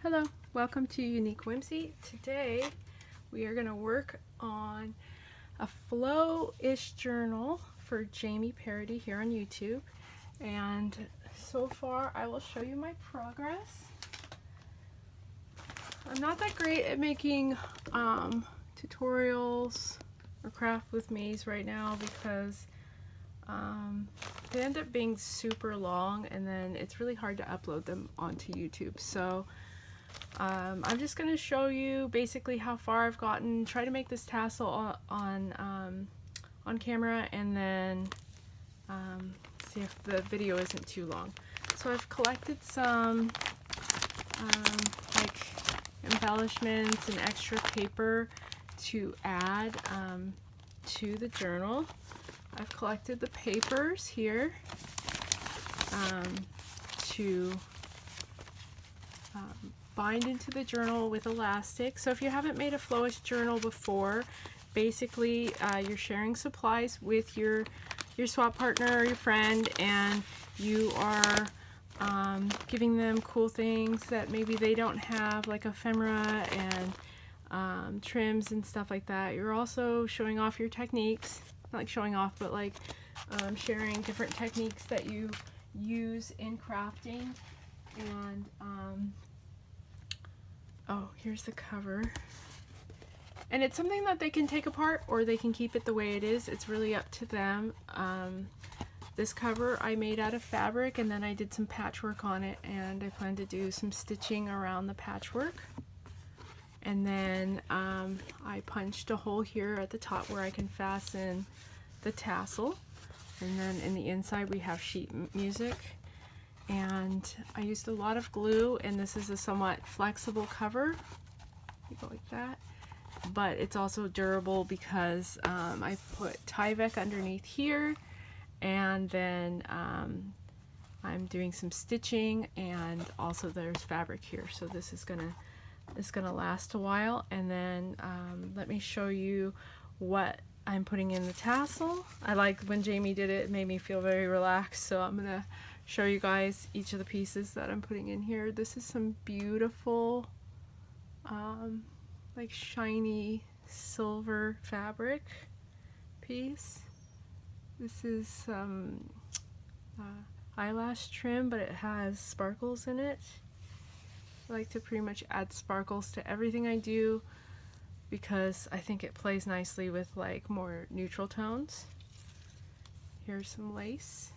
Hello, welcome to Unique Whimsy. Today we are going to work on a Flowish journal for Jamie Parody here on YouTube. And so far I will show you my progress. I'm not that great at making tutorials or craft with me's right now because they end up being super long and then it's really hard to upload them onto YouTube. So I'm just going to show you basically how far I've gotten, try to make this tassel on camera, and then see if the video isn't too long. So I've collected some like embellishments and extra paper to add to the journal. I've collected the papers here to bind into the journal with elastic. So if you haven't made a Flowish journal before, basically you're sharing supplies with your swap partner or your friend, and you are giving them cool things that maybe they don't have, like ephemera and trims and stuff like that. You're also showing off your techniques, not like showing off, but like sharing different techniques that you use in crafting. And oh, here's the cover. And it's something that they can take apart or they can keep it the way it is. It's really up to them. This cover I made out of fabric, and then I did some patchwork on it, and I plan to do some stitching around the patchwork. And then I punched a hole here at the top where I can fasten the tassel. And then in the inside we have sheet music. And I used a lot of glue, and this is a somewhat flexible cover. You go like that. But it's also durable because I put Tyvek underneath here, and then I'm doing some stitching, and also there's fabric here. So this is gonna last a while. And then let me show you what I'm putting in the tassel. I like when Jamie did it, it made me feel very relaxed, so I'm gonna show you guys each of the pieces that I'm putting in here. This is some beautiful like shiny silver fabric piece. This is some eyelash trim, but it has sparkles in it. I like to pretty much add sparkles to everything I do because I think it plays nicely with like more neutral tones. Here's some lace.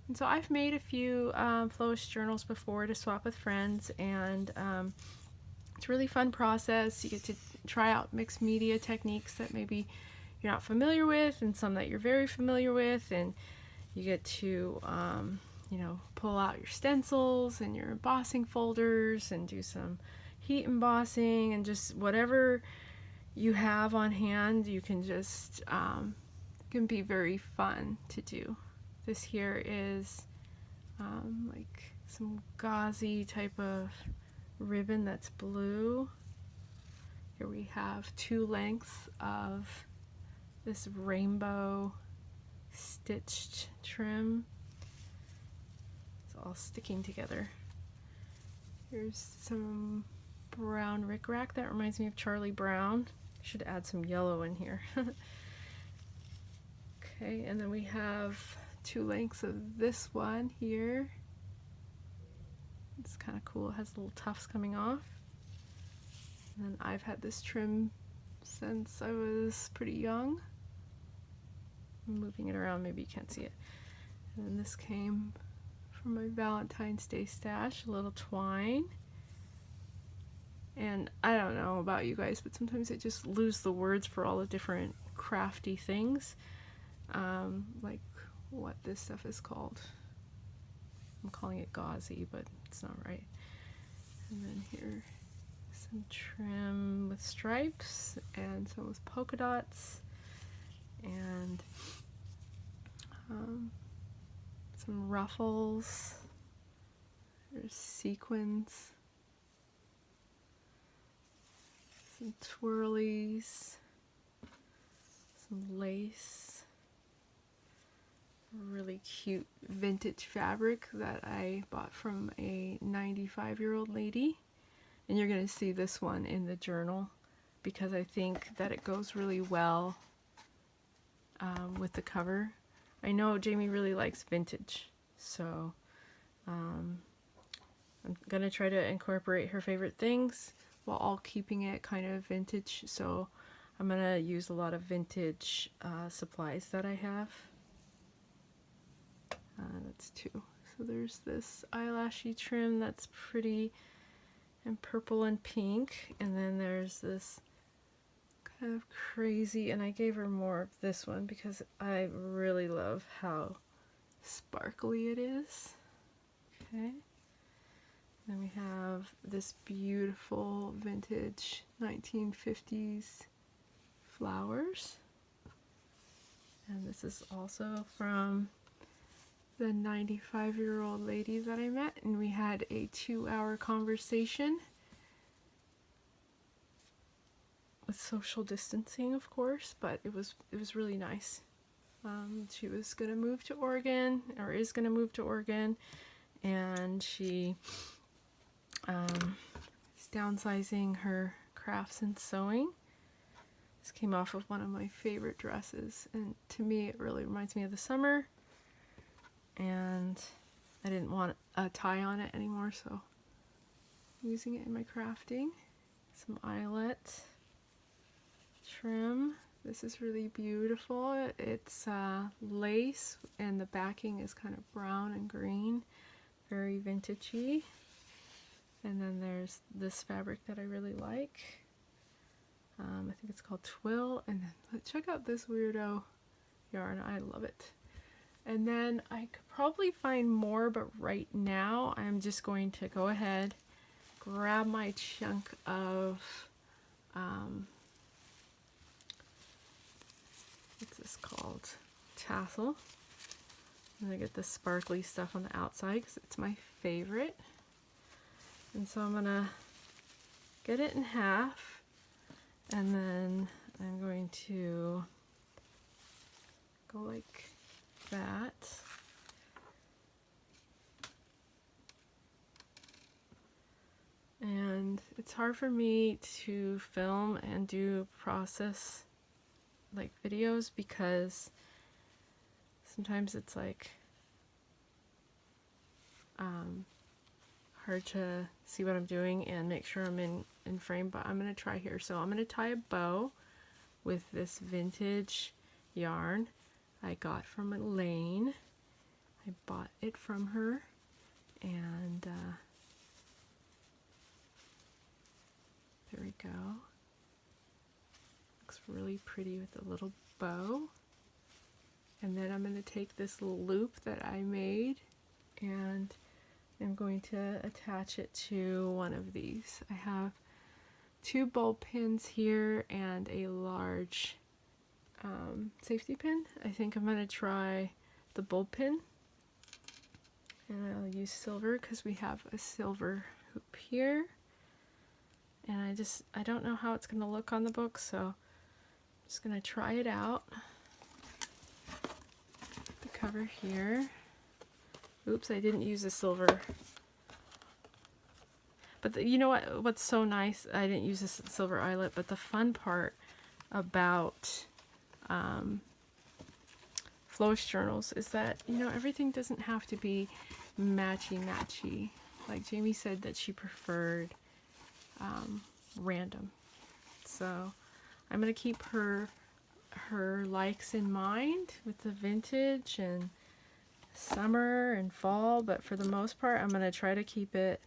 And so I've made a few Flowish journals before to swap with friends, and it's a really fun process. You get to try out mixed media techniques that maybe you're not familiar with and some that you're very familiar with, and you get to you know, pull out your stencils and your embossing folders and do some heat embossing, and just whatever you have on hand, you can just can be very fun to do. This here is like some gauzy type of ribbon that's blue. Here we have 2 lengths of this rainbow stitched trim. It's all sticking together. Here's some brown rickrack that reminds me of Charlie Brown. Should add some yellow in here. Okay, and then we have 2 lengths of this one here. It's kind of cool. It has little tufts coming off. And then I've had this trim since I was pretty young. I'm moving it around, maybe you can't see it. And then this came from my Valentine's Day stash, a little twine. And I don't know about you guys, but sometimes I just lose the words for all the different crafty things. Like what this stuff is called. I'm calling it gauzy, but it's not right. And then here, some trim with stripes and some with polka dots, and some ruffles. There's sequins, some twirlies, some lace, really cute vintage fabric that I bought from a 95-year-old lady. And you're going to see this one in the journal because I think that it goes really well with the cover. I know Jamie really likes vintage, so I'm going to try to incorporate her favorite things while all keeping it kind of vintage. So I'm going to use a lot of vintage supplies that I have. That's 2. So there's this eyelashy trim that's pretty and purple and pink, and then there's this kind of crazy, and I gave her more of this one because I really love how sparkly it is. Okay, then we have this beautiful vintage 1950s flowers, and this is also from the 95-year-old lady that I met, and we had a 2-hour conversation with social distancing, of course, but it was really nice. She was gonna move to Oregon, or is gonna move to Oregon, and she is downsizing her crafts and sewing. This came off of one of my favorite dresses, and to me it really reminds me of the summer, and I didn't want a tie on it anymore, so I'm using it in my crafting. Some eyelet trim. This is really beautiful. It's lace, and the backing is kind of brown and green, very vintagey. And then there's this fabric that I really like. I think it's called Twill. And then check out this weirdo yarn. I love it. And then I could probably find more, but right now I'm just going to go ahead, grab my chunk of what's this called? Tassel. I'm gonna get the sparkly stuff on the outside because it's my favorite. And so I'm gonna get it in half, and then I'm going to go like that. And it's hard for me to film and do process like videos because sometimes it's like hard to see what I'm doing and make sure I'm in frame, but I'm going to try here. So I'm going to tie a bow with this vintage yarn I got from Elaine. I bought it from her, and there we go. Looks really pretty with a little bow. And then I'm going to take this little loop that I made, and I'm going to attach it to one of these. I have 2 bulb pins here and a large safety pin. I think I'm going to try the bulb pin, and I'll use silver because we have a silver hoop here. And I don't know how it's going to look on the book, so I'm just going to try it out. The cover here. Oops, I didn't use the silver. But you know what's so nice? I didn't use this silver eyelet, but the fun part about Flowish journals is that, everything doesn't have to be matchy-matchy. Like Jamie said that she preferred random. So I'm going to keep her likes in mind with the vintage and summer and fall, but for the most part I'm going to try to keep it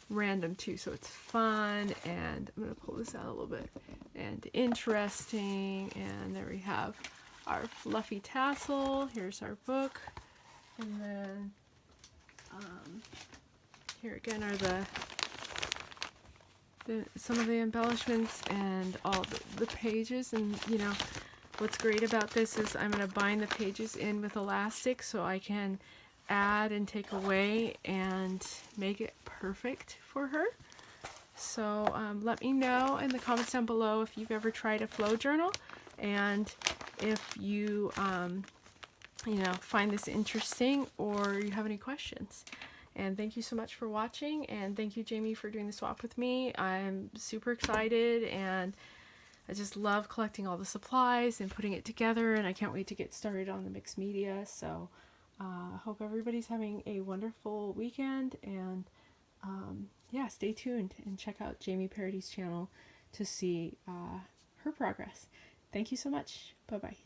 random too, so it's fun, and I'm going to pull this out a little bit, and interesting. And there we have our fluffy tassel. Here's our book, and then here again are some of the embellishments and all the pages. And what's great about this is I'm going to bind the pages in with elastic so I can add and take away and make it perfect for her. So let me know in the comments down below if you've ever tried a flow journal, and if you, you know, find this interesting or you have any questions. And thank you so much for watching, and thank you, Jamie, for doing the swap with me. I'm super excited, and I just love collecting all the supplies and putting it together, and I can't wait to get started on the mixed media. So I hope everybody's having a wonderful weekend, and yeah, stay tuned and check out Jamie Parody's channel to see her progress. Thank you so much. Bye-bye.